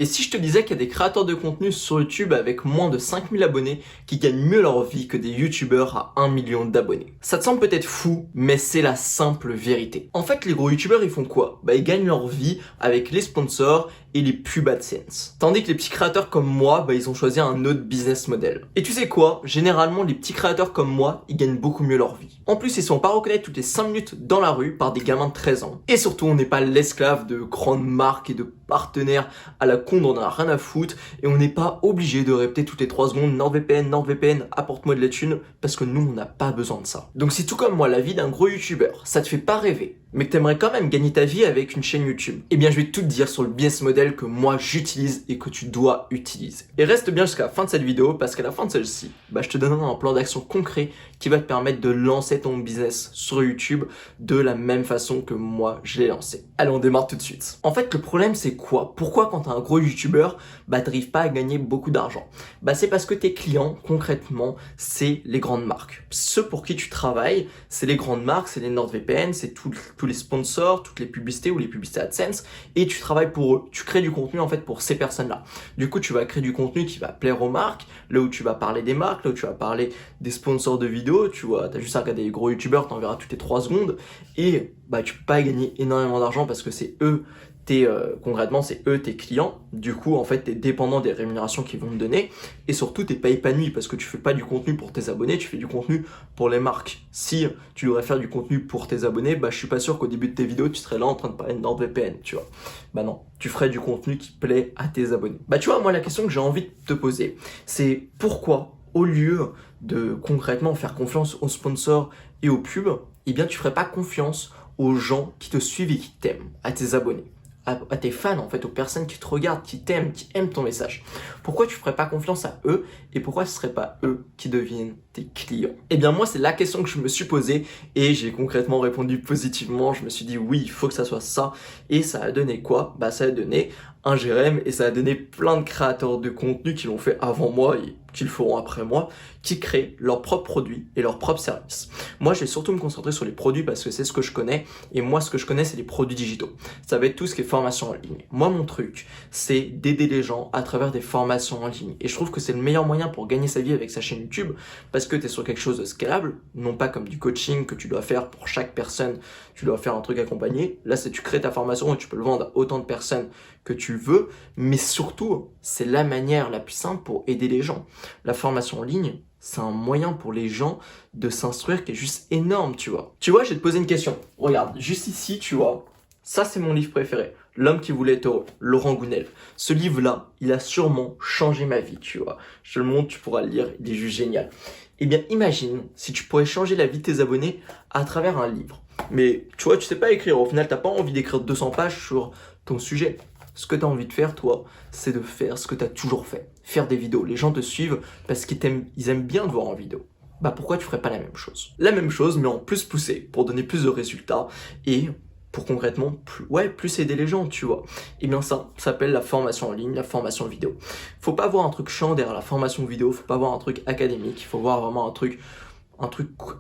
Et si je te disais qu'il y a des créateurs de contenu sur YouTube avec moins de 5000 abonnés qui gagnent mieux leur vie que des YouTubeurs à 1 million d'abonnés? Ça te semble peut-être fou, mais c'est la simple vérité. En fait, les gros YouTubeurs, ils font quoi? Ils gagnent leur vie avec les sponsors et les pubs AdSense. Tandis que les petits créateurs comme moi, ils ont choisi un autre business model. Et tu sais quoi? Généralement, les petits créateurs comme moi, ils gagnent beaucoup mieux leur vie. En plus, ils sont pas reconnaître toutes les 5 minutes dans la rue par des gamins de 13 ans. Et surtout, on n'est pas l'esclave de grandes marques et de partenaires à la con dont on en a rien à foutre, et on n'est pas obligé de répéter toutes les 3 secondes NordVPN, apporte-moi de la thune, parce que nous, on n'a pas besoin de ça. Donc si tout comme moi, la vie d'un gros youtubeur, ça te fait pas rêver, mais que t'aimerais quand même gagner ta vie avec une chaîne YouTube, eh bien je vais tout te dire sur le business model que moi j'utilise et que tu dois utiliser. Et reste bien jusqu'à la fin de cette vidéo, parce qu'à la fin de celle-ci, je te donnerai un plan d'action concret qui va te permettre de lancer ton business sur YouTube de la même façon que moi je l'ai lancé. Allez, on démarre tout de suite. En fait, le problème c'est quoi? Pourquoi quand t'es un gros youtubeur, t'arrives pas à gagner beaucoup d'argent? C'est parce que tes clients, concrètement, c'est les grandes marques. Ceux pour qui tu travailles, c'est les grandes marques, c'est les NordVPN, c'est tous les sponsors, toutes les publicités ou les publicités AdSense, et tu travailles pour eux. Tu crées du contenu en fait pour ces personnes-là. Du coup, tu vas créer du contenu qui va plaire aux marques, là où tu vas parler des marques, là où tu vas parler des sponsors de vidéos, tu vois, t'as juste à regarder les gros youtubeurs, t'en verras toutes les 3 secondes, et tu peux pas gagner énormément d'argent parce que c'est eux concrètement, c'est eux tes clients. Du coup, en fait, t'es dépendant des rémunérations qu'ils vont te donner. Et surtout, t'es pas épanoui parce que tu fais pas du contenu pour tes abonnés, tu fais du contenu pour les marques. Si tu devrais faire du contenu pour tes abonnés, je suis pas sûr qu'au début de tes vidéos, tu serais là en train de parler de NordVPN, tu vois. Non, tu ferais du contenu qui plaît à tes abonnés. Tu vois, moi, la question que j'ai envie de te poser, c'est pourquoi, au lieu de concrètement faire confiance aux sponsors et aux pubs, eh bien, tu ferais pas confiance aux gens qui te suivent et qui t'aiment, à tes abonnés, à tes fans, en fait, aux personnes qui te regardent, qui t'aiment, qui aiment ton message. Pourquoi tu ferais pas confiance à eux et pourquoi ce serait pas eux qui deviennent tes clients? Eh bien moi, c'est la question que je me suis posée et j'ai concrètement répondu positivement. Je me suis dit oui, il faut que ça soit ça. Et ça a donné quoi? Ça a donné un GRM et ça a donné plein de créateurs de contenu qui l'ont fait avant moi et qui le feront après moi, qui créent leurs propres produits et leurs propres services. Moi, je vais surtout me concentrer sur les produits parce que c'est ce que je connais, et moi, ce que je connais, c'est les produits digitaux. Ça va être tout ce qui est formation en ligne. Moi, mon truc, c'est d'aider les gens à travers des formations en ligne. Et je trouve que c'est le meilleur moyen pour gagner sa vie avec sa chaîne YouTube, parce que tu es sur quelque chose de scalable, non pas comme du coaching que tu dois faire pour chaque personne, tu dois faire un truc accompagné. Là, c'est tu crées ta formation et tu peux le vendre à autant de personnes que tu veux, mais surtout, c'est la manière la plus simple pour aider les gens. La formation en ligne, c'est un moyen pour les gens de s'instruire qui est juste énorme, tu vois. Tu vois, je vais te poser une question. Regarde, juste ici, tu vois, ça c'est mon livre préféré. L'homme qui voulait être heureux, Laurent Gounel. Ce livre-là, il a sûrement changé ma vie, tu vois. Je te le montre, tu pourras le lire, il est juste génial. Eh bien, imagine si tu pourrais changer la vie de tes abonnés à travers un livre. Mais tu vois, tu sais pas écrire. Au final, t'as pas envie d'écrire 200 pages sur ton sujet. Ce que tu as envie de faire, toi, c'est de faire ce que tu as toujours fait. Faire des vidéos. Les gens te suivent parce qu'ils aiment bien te voir en vidéo. Pourquoi tu ferais pas la même chose? La même chose, mais en plus poussé, pour donner plus de résultats et pour concrètement plus aider les gens, tu vois. Et bien ça s'appelle la formation en ligne, la formation vidéo. Faut pas voir un truc chiant derrière la formation vidéo, faut pas voir un truc académique, il faut voir vraiment un truc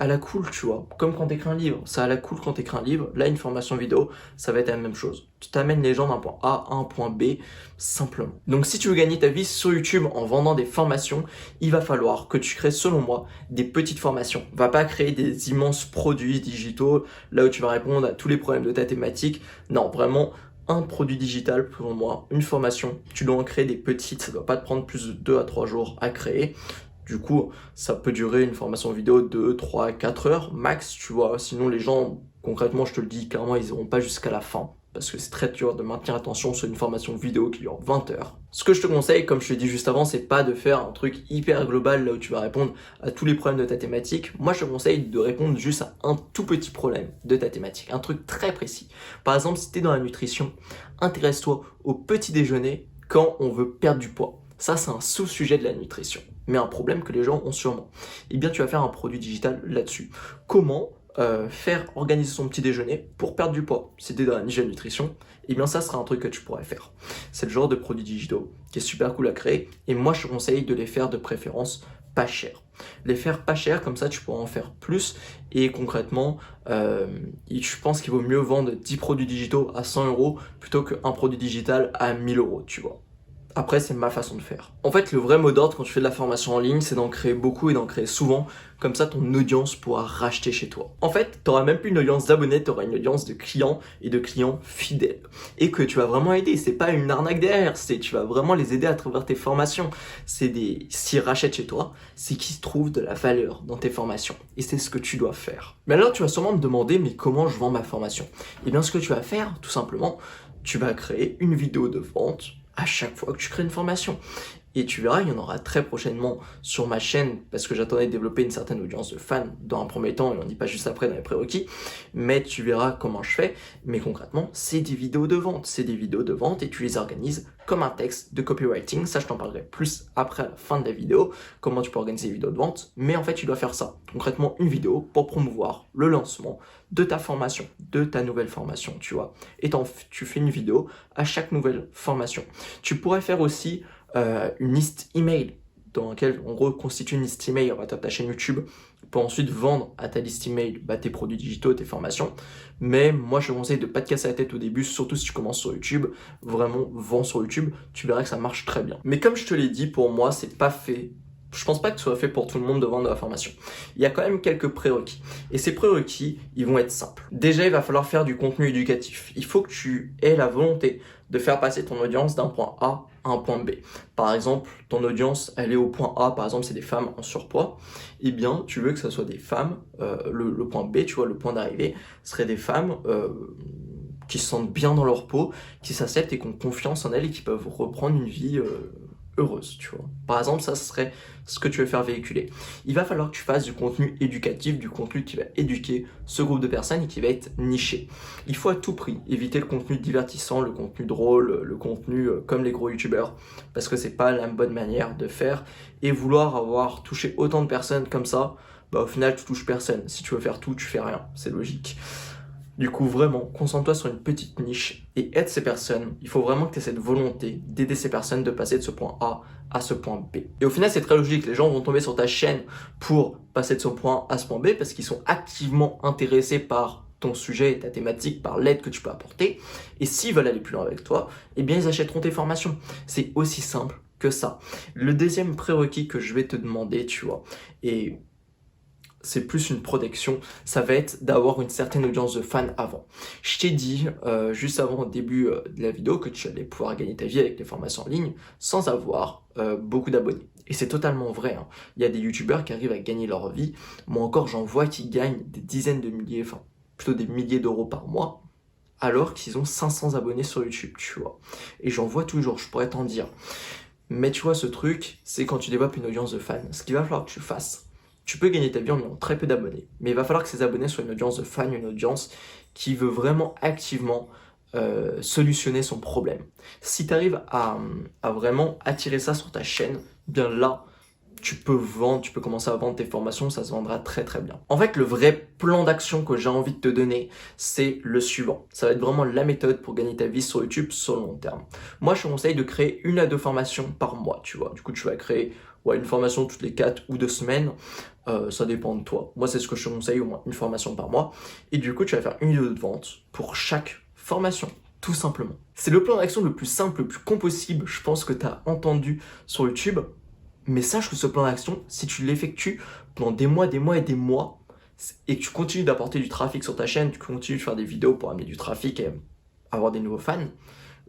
à la cool, tu vois. Comme quand t'écris un livre, c'est à la cool quand t'écris un livre. Là, une formation vidéo, ça va être la même chose. Tu t'amènes les gens d'un point A à un point B, simplement. Donc si tu veux gagner ta vie sur YouTube en vendant des formations, il va falloir que tu crées, selon moi, des petites formations. Va pas créer des immenses produits digitaux, là où tu vas répondre à tous les problèmes de ta thématique. Non, vraiment, un produit digital, pour moi, une formation. Tu dois en créer des petites, ça doit pas te prendre plus de 2 à 3 jours à créer. Du coup, ça peut durer une formation vidéo de 3 à 4 heures max, tu vois. Sinon, les gens, concrètement, je te le dis clairement, ils n'iront pas jusqu'à la fin. Parce que c'est très dur de maintenir attention sur une formation vidéo qui dure 20 heures. Ce que je te conseille, comme je te l'ai dit juste avant, c'est pas de faire un truc hyper global là où tu vas répondre à tous les problèmes de ta thématique. Moi, je te conseille de répondre juste à un tout petit problème de ta thématique. Un truc très précis. Par exemple, si tu es dans la nutrition, intéresse-toi au petit déjeuner quand on veut perdre du poids. Ça, c'est un sous-sujet de la nutrition, mais un problème que les gens ont sûrement. Eh bien, tu vas faire un produit digital là-dessus. Comment organiser son petit déjeuner pour perdre du poids? Si tu es dans la niche de la nutrition, eh bien ça sera un truc que tu pourrais faire. C'est le genre de produits digitaux qui est super cool à créer, et moi je te conseille de les faire de préférence pas cher. Les faire pas cher, comme ça tu pourras en faire plus, et concrètement, je pense qu'il vaut mieux vendre 10 produits digitaux à 100 € plutôt qu'un produit digital à 1000 €, tu vois. Après, c'est ma façon de faire. En fait, le vrai mot d'ordre quand tu fais de la formation en ligne, c'est d'en créer beaucoup et d'en créer souvent. Comme ça, ton audience pourra racheter chez toi. En fait, tu n'auras même plus une audience d'abonnés, tu auras une audience de clients et de clients fidèles. Et que tu vas vraiment aider. C'est pas une arnaque derrière, tu vas vraiment les aider à travers tes formations. S'ils rachètent chez toi, c'est qu'ils trouvent de la valeur dans tes formations. Et c'est ce que tu dois faire. Mais alors, tu vas sûrement me demander, mais comment je vends ma formation? Eh bien, ce que tu vas faire, tout simplement, tu vas créer une vidéo de vente à chaque fois que tu crées une formation. Et tu verras, il y en aura très prochainement sur ma chaîne parce que j'attendais de développer une certaine audience de fans dans un premier temps et on dit pas juste après dans les prérequis. Mais tu verras comment je fais. Mais concrètement, c'est des vidéos de vente. C'est des vidéos de vente et tu les organises comme un texte de copywriting. Ça, je t'en parlerai plus après à la fin de la vidéo, comment tu peux organiser des vidéos de vente. Mais en fait, tu dois faire ça. Concrètement, une vidéo pour promouvoir le lancement de ta formation, de ta nouvelle formation, tu vois. Et tu fais une vidéo à chaque nouvelle formation. Tu pourrais faire aussi une liste email dans laquelle en gros constitue une liste email à partir de ta chaîne YouTube pour ensuite vendre à ta liste email tes produits digitaux, tes formations. Mais moi je te conseille de pas te casser la tête au début, surtout si tu commences sur YouTube. Vraiment, vends sur YouTube, tu verras que ça marche très bien. Mais comme je te l'ai dit, pour moi c'est pas fait. Je pense pas que ce soit fait pour tout le monde de vendre de la formation. Il y a quand même quelques prérequis. Et ces prérequis, ils vont être simples. Déjà, il va falloir faire du contenu éducatif. Il faut que tu aies la volonté de faire passer ton audience d'un point A à un point B. Par exemple, ton audience, elle est au point A, par exemple, c'est des femmes en surpoids. Eh bien, tu veux que ce soit des femmes, le point B, tu vois, le point d'arrivée, serait des femmes qui se sentent bien dans leur peau, qui s'acceptent et qui ont confiance en elles et qui peuvent reprendre une vie heureuse, tu vois. Par exemple, ça serait ce que tu veux faire véhiculer. Il va falloir que tu fasses du contenu éducatif, du contenu qui va éduquer ce groupe de personnes et qui va être niché. Il faut à tout prix éviter le contenu divertissant, le contenu drôle, le contenu comme les gros youtubeurs, parce que c'est pas la bonne manière de faire. Et vouloir avoir touché autant de personnes comme ça, au final tu touches personne. Si tu veux faire tout, tu fais rien, c'est logique. Du coup, vraiment, concentre-toi sur une petite niche et aide ces personnes. Il faut vraiment que tu aies cette volonté d'aider ces personnes de passer de ce point A à ce point B. Et au final, c'est très logique. Les gens vont tomber sur ta chaîne pour passer de ce point A à ce point B parce qu'ils sont activement intéressés par ton sujet et ta thématique, par l'aide que tu peux apporter. Et s'ils veulent aller plus loin avec toi, eh bien, ils achèteront tes formations. C'est aussi simple que ça. Le deuxième prérequis que je vais te demander, tu vois, et c'est plus une protection, ça va être d'avoir une certaine audience de fans avant. Je t'ai dit juste avant au début de la vidéo que tu allais pouvoir gagner ta vie avec les formations en ligne sans avoir beaucoup d'abonnés. Et c'est totalement vrai, hein. Il y a des youtubeurs qui arrivent à gagner leur vie. Moi encore, j'en vois qui gagnent des dizaines de milliers, enfin plutôt des milliers d'euros par mois, alors qu'ils ont 500 abonnés sur YouTube, tu vois. Et j'en vois toujours, je pourrais t'en dire. Mais tu vois, ce truc, c'est quand tu développes une audience de fans. Ce qu'il va falloir que tu fasses, tu peux gagner ta vie en ayant très peu d'abonnés, mais il va falloir que ces abonnés soient une audience de fans, une audience qui veut vraiment activement solutionner son problème. Si tu arrives à vraiment attirer ça sur ta chaîne, bien là, tu peux vendre, tu peux commencer à vendre tes formations, ça se vendra très très bien. En fait, le vrai plan d'action que j'ai envie de te donner, c'est le suivant. Ça va être vraiment la méthode pour gagner ta vie sur YouTube sur le long terme. Moi, je te conseille de créer 1 à 2 formations par mois, tu vois. Du coup, tu vas créer une formation toutes les 4 ou 2 semaines. Ça dépend de toi. Moi, c'est ce que je te conseille, au moins une formation par mois. Et du coup, tu vas faire une vidéo de vente pour chaque formation, tout simplement. C'est le plan d'action le plus simple, le plus con possible, je pense que tu as entendu sur YouTube. Mais sache que ce plan d'action, si tu l'effectues pendant des mois et des mois, et que tu continues d'apporter du trafic sur ta chaîne, tu continues de faire des vidéos pour amener du trafic et avoir des nouveaux fans,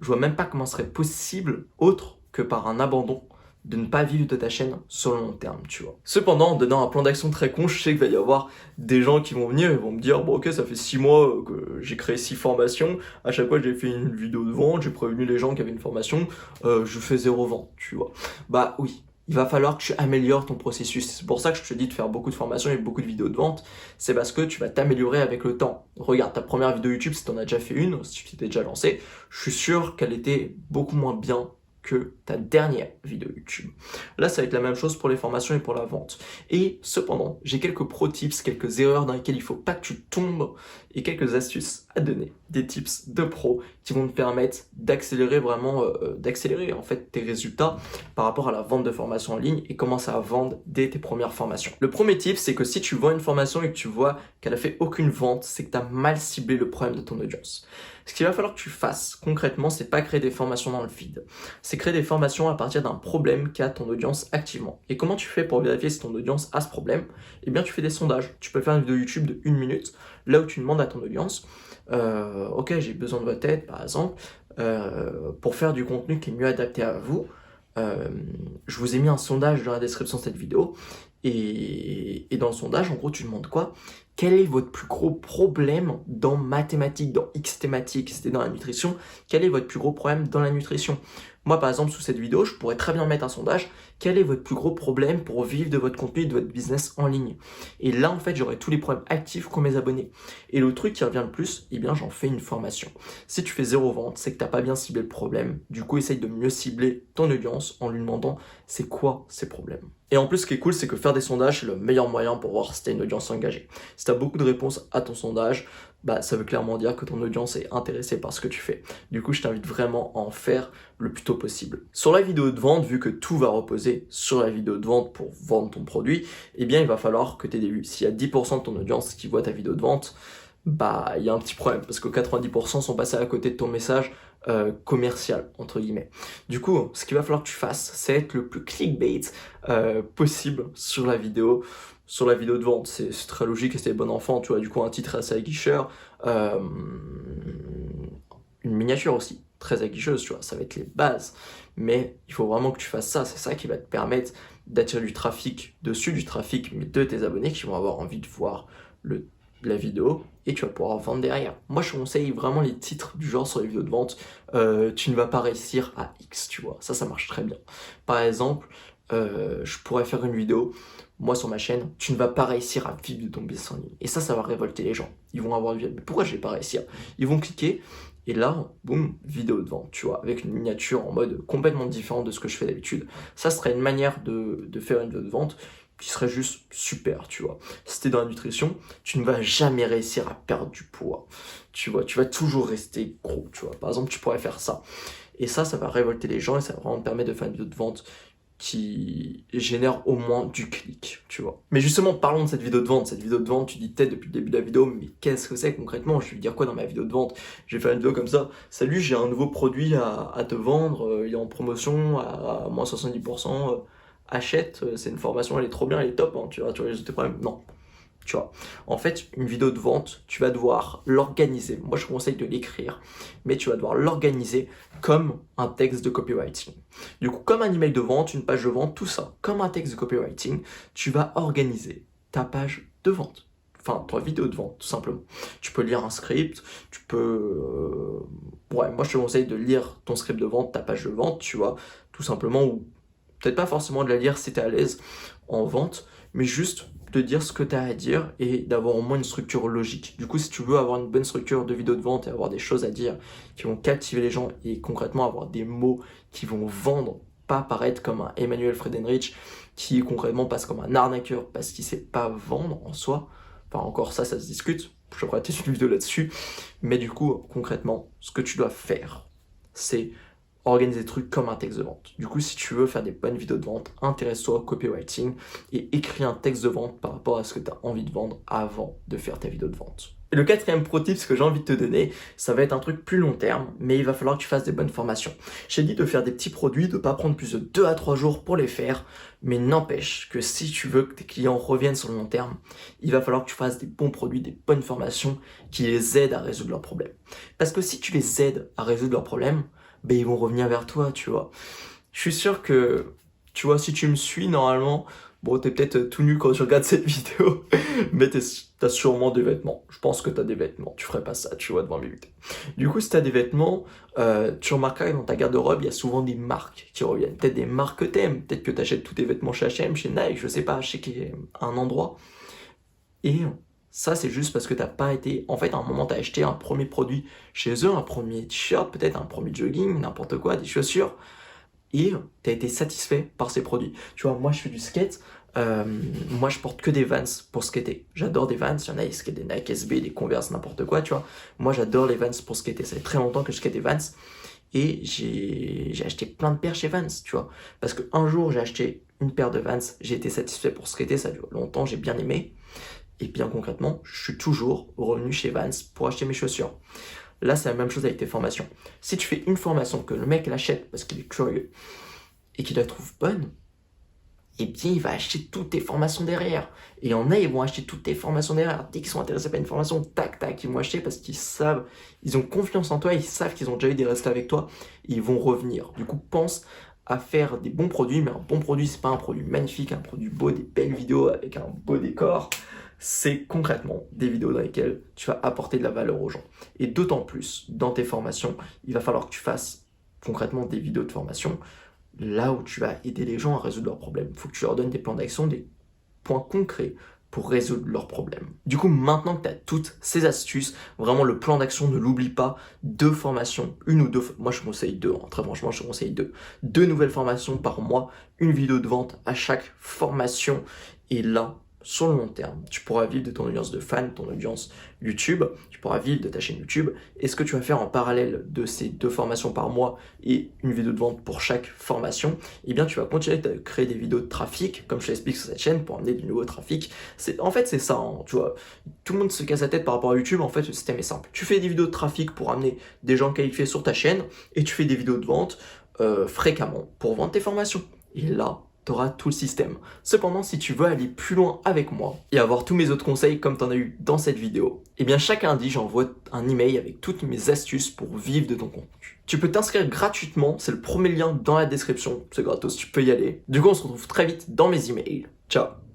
je vois même pas comment ce serait possible autre que par un abandon de ne pas vivre de ta chaîne sur le long terme, tu vois. Cependant, en donnant un plan d'action très con, je sais qu'il va y avoir des gens qui vont venir et vont me dire, bon ok, ça fait 6 mois que j'ai créé 6 formations, à chaque fois j'ai fait une vidéo de vente, j'ai prévenu les gens qui avaient une formation, je fais 0 vente, tu vois. Bah oui. Il va falloir que tu améliores ton processus. C'est pour ça que je te dis de faire beaucoup de formations et beaucoup de vidéos de vente. C'est parce que tu vas t'améliorer avec le temps. Regarde, ta première vidéo YouTube, si tu en as déjà fait une, si tu t'es déjà lancé, je suis sûr qu'elle était beaucoup moins bien que ta dernière vidéo YouTube. Là, ça va être la même chose pour les formations et pour la vente. Et cependant, j'ai quelques pro tips, quelques erreurs dans lesquelles il ne faut pas que tu tombes et quelques astuces à donner, des tips de pro qui vont te permettre d'accélérer vraiment, d'accélérer en fait tes résultats par rapport à la vente de formation en ligne et commencer à vendre dès tes premières formations. Le premier tip, c'est que si tu vends une formation et que tu vois qu'elle a fait aucune vente, c'est que tu as mal ciblé le problème de ton audience. Ce qu'il va falloir que tu fasses concrètement, c'est pas créer des formations dans le vide. C'est créer des formations à partir d'un problème qu'a ton audience activement. Et comment tu fais pour vérifier si ton audience a ce problème? Eh bien, tu fais des sondages. Tu peux faire une vidéo YouTube de 1 minute, là où tu demandes à ton audience, ok, j'ai besoin de votre aide, par exemple, pour faire du contenu qui est mieux adapté à vous. Je vous ai mis un sondage dans la description de cette vidéo. Et dans le sondage, en gros, tu demandes quoi? Quel est votre plus gros problème dans mathématiques, dans X thématiques, c'était dans la nutrition? Quel est votre plus gros problème dans la nutrition? Moi, par exemple, sous cette vidéo, je pourrais très bien mettre un sondage. Quel est votre plus gros problème pour vivre de votre contenu et de votre business en ligne? Et là, en fait, j'aurai tous les problèmes actifs qu'ont mes abonnés. Et le truc qui revient le plus, eh bien, j'en fais une formation. Si tu fais 0 vente, c'est que tu n'as pas bien ciblé le problème. Du coup, essaye de mieux cibler ton audience en lui demandant c'est quoi ces problèmes. Et en plus, ce qui est cool, c'est que faire des sondages, c'est le meilleur moyen pour voir si tu as une audience engagée. Si tu as beaucoup de réponses à ton sondage, bah, ça veut clairement dire que ton audience est intéressée par ce que tu fais. Du coup, je t'invite vraiment à en faire le plus tôt possible. Sur la vidéo de vente, vu que tout va reposer sur la vidéo de vente pour vendre ton produit, eh bien, il va falloir que tu aies des vues. S'il y a 10% de ton audience qui voit ta vidéo de vente, bah, il y a un petit problème parce que 90% sont passés à côté de ton message commercial, entre guillemets. Du coup, ce qu'il va falloir que tu fasses, c'est être le plus clickbait possible sur la vidéo de vente. C'est très logique et c'est bon enfant, tu vois. Du coup, un titre assez aguicheur, une miniature aussi, très aguicheuse, tu vois. Ça va être les bases. Mais il faut vraiment que tu fasses ça. C'est ça qui va te permettre d'attirer du trafic dessus, du trafic mais de tes abonnés qui vont avoir envie de voir la vidéo et tu vas pouvoir vendre derrière. Moi, je conseille vraiment les titres du genre sur les vidéos de vente. Tu ne vas pas réussir à X, tu vois. Ça marche très bien. Par exemple, je pourrais faire une vidéo, moi sur ma chaîne, tu ne vas pas réussir à vivre de ton business en ligne. Et ça va révolter les gens. Ils vont avoir du mais pourquoi je vais pas réussir? Ils vont cliquer et là, boum, vidéo de vente, tu vois, avec une miniature en mode complètement différent de ce que je fais d'habitude. Ça serait une manière de faire une vidéo de vente qui serait juste super, tu vois. Si t'es dans la nutrition, tu ne vas jamais réussir à perdre du poids. Tu vois, tu vas toujours rester gros, tu vois. Par exemple, tu pourrais faire ça. Et ça va révolter les gens et ça va vraiment te permettre de faire une vidéo de vente qui génère au moins du clic, tu vois. Mais justement, parlons de cette vidéo de vente. Cette vidéo de vente, tu dis peut-être depuis le début de la vidéo, mais qu'est-ce que c'est concrètement? Je vais dire quoi dans ma vidéo de vente? Je vais faire une vidéo comme ça. Salut, j'ai un nouveau produit à te vendre, il est en promotion à moins 70%. Achète, c'est une formation, elle est trop bien, elle est top, hein, tu vois résoudre tes problèmes. Non. Tu vois, en fait, une vidéo de vente, tu vas devoir l'organiser. Moi, je conseille de l'écrire, mais tu vas devoir l'organiser comme un texte de copywriting. Du coup, comme un email de vente, une page de vente, tout ça, comme un texte de copywriting, tu vas organiser ta page de vente. Enfin, ta vidéo de vente, tout simplement. Tu peux lire un script, tu peux... Ouais, moi, je te conseille de lire ton script de vente, ta page de vente, tu vois, tout simplement, ou peut-être pas forcément de la lire si tu es à l'aise en vente, mais juste de dire ce que tu as à dire et d'avoir au moins une structure logique. Du coup, si tu veux avoir une bonne structure de vidéo de vente et avoir des choses à dire qui vont captiver les gens et concrètement avoir des mots qui vont vendre, pas paraître comme un Emmanuel Friedenreich qui concrètement passe comme un arnaqueur parce qu'il sait pas vendre en soi. Enfin, encore ça se discute. Je ferai peut-être une vidéo là-dessus. Mais du coup, concrètement, ce que tu dois faire, c'est organiser des trucs comme un texte de vente. Du coup, si tu veux faire des bonnes vidéos de vente, intéresse-toi au copywriting et écris un texte de vente par rapport à ce que tu as envie de vendre avant de faire ta vidéo de vente. Et le quatrième pro tip que j'ai envie de te donner, ça va être un truc plus long terme, mais il va falloir que tu fasses des bonnes formations. J'ai dit de faire des petits produits, de pas prendre plus de 2 à 3 jours pour les faire, mais n'empêche que si tu veux que tes clients reviennent sur le long terme, il va falloir que tu fasses des bons produits, des bonnes formations qui les aident à résoudre leurs problèmes. Parce que si tu les aides à résoudre leurs problèmes, ben ils vont revenir vers toi, tu vois. Je suis sûr que, tu vois, si tu me suis, normalement, bon, t'es peut-être tout nu quand tu regardes cette vidéo, mais t'as sûrement des vêtements. Je pense que t'as des vêtements. Tu ferais pas ça, tu vois, devant mes vidéos. Du coup, si t'as des vêtements, tu remarqueras que dans ta garde-robe, il y a souvent des marques qui reviennent. Peut-être des marques que t'aimes. Peut-être que t'achètes tous tes vêtements chez H&M, chez Nike, je sais pas, chez un endroit. Et ça, c'est juste parce que t'as pas été... En fait, à un moment, t'as acheté un premier produit chez eux, un premier t-shirt, peut-être un premier jogging, n'importe quoi, des chaussures, et t'as été satisfait par ces produits. Tu vois, moi, je fais du skate, moi, je porte que des Vans pour skater. J'adore des Vans, il y en a, ils skatent des Nike SB, des Converse, n'importe quoi, tu vois. Moi, j'adore les Vans pour skater. Ça fait très longtemps que je skate des Vans, et j'ai acheté plein de paires chez Vans, tu vois. Parce qu'un jour, j'ai acheté une paire de Vans, j'ai été satisfait pour skater, ça dure longtemps, j'ai bien aimé. Et bien concrètement, je suis toujours revenu chez Vans pour acheter mes chaussures. Là, c'est la même chose avec tes formations. Si tu fais une formation que le mec l'achète parce qu'il est curieux et qu'il la trouve bonne, eh bien, il va acheter toutes tes formations derrière. Et il y en a, ils vont acheter toutes tes formations derrière. Dès qu'ils sont intéressés par une formation, tac, tac, ils vont acheter parce qu'ils savent, ils ont confiance en toi, ils savent qu'ils ont déjà eu des résultats avec toi, et ils vont revenir. Du coup, pense à faire des bons produits, mais un bon produit, c'est pas un produit magnifique, un produit beau, des belles vidéos avec un beau décor. C'est concrètement des vidéos dans lesquelles tu vas apporter de la valeur aux gens. Et d'autant plus, dans tes formations, il va falloir que tu fasses concrètement des vidéos de formation là où tu vas aider les gens à résoudre leurs problèmes. Il faut que tu leur donnes des plans d'action, des points concrets pour résoudre leurs problèmes. Du coup, maintenant que tu as toutes ces astuces, vraiment le plan d'action, ne l'oublie pas, 2 formations, une ou deux, moi je conseille 2, très franchement je conseille 2. 2 nouvelles formations par mois, une vidéo de vente à chaque formation, et là, sur le long terme, tu pourras vivre de ton audience de fans, ton audience YouTube, tu pourras vivre de ta chaîne YouTube. Et ce que tu vas faire en parallèle de ces 2 formations par mois et une vidéo de vente pour chaque formation, eh bien tu vas continuer à créer des vidéos de trafic, comme je t'explique sur cette chaîne, pour amener du nouveau trafic. En fait, c'est ça, hein, tu vois. Tout le monde se casse la tête par rapport à YouTube, en fait, le système est simple. Tu fais des vidéos de trafic pour amener des gens qualifiés sur ta chaîne, et tu fais des vidéos de vente fréquemment pour vendre tes formations. Et là, tu auras tout le système. Cependant, si tu veux aller plus loin avec moi et avoir tous mes autres conseils comme tu en as eu dans cette vidéo, eh bien chaque lundi, j'envoie un email avec toutes mes astuces pour vivre de ton contenu. Tu peux t'inscrire gratuitement, c'est le premier lien dans la description, c'est gratos, tu peux y aller. Du coup, on se retrouve très vite dans mes emails. Ciao!